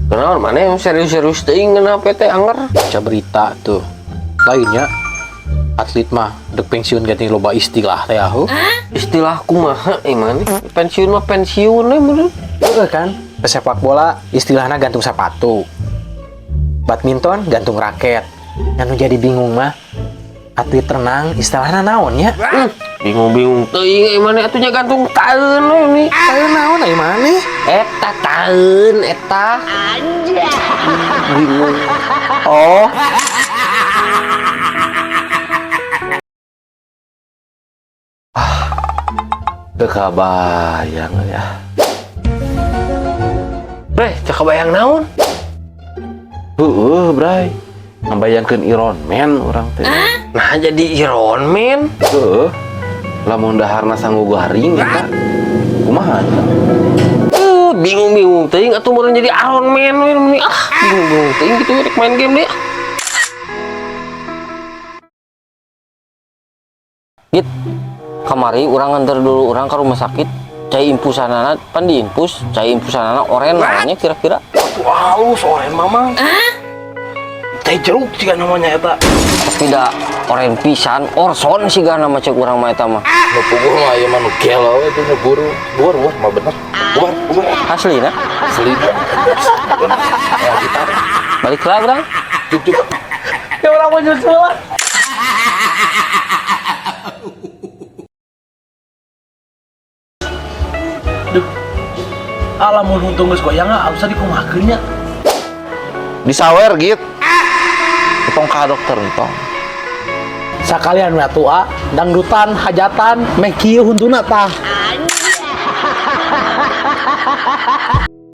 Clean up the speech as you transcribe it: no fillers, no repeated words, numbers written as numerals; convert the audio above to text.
Kenapa mana yang serius-serius teuing kenapa teh anger? Baca berita tuh. Lainnya atlet mah dek pensiun ganti loba istilah teh ahu. Istilah kumaha mana? Pensiun mah pensiun bener. Heeh kan? Pesepak bola istilahnya gantung sepatu. Badminton gantung raket. Anu jadi bingung mah atlet renang istilahnya naon ya? Bingung-bingung teuing mana atunya gantung taeun we ini. Taeun naon ai maneh? Eta taeun eta. Anjay. Bingung. Oh, Teu kabayang ya. Cek kabayang naon? Heeh, Bray. Ngambayangkeun Iron Man urang teh. Nah jadi Iron Man. Heeh. Lamun daharna sanggup garing eta. Kumaha nya? Bingung-bingung teuing atuh meureun jadi Iron Man we meni bingung-bingung teuing gitu rek main game deh. Git, kamari urang nganter dulu urang ke rumah sakit. Cai impusanana pan diimpus, cai impusanana oren namanya kira-kira. Halus oren mamang. Teh jeruk siga namanya eta. Tapi da oren pisan, Orson siga nama cek urang mah eta mah. Nu puguh mah aya mah nu gelo we teh buru. Buar mah bener. Buar. Aslina Selina. Ya kita. balik lah urang. Cuk. ya orang mau nyusul. Alam mau untung geus goyang usah dikumahakeun nya. Disawer git. Tong ka dokter tong. Sakalian we tua, dangdutan, hajatan, meh kieu huntuna tah.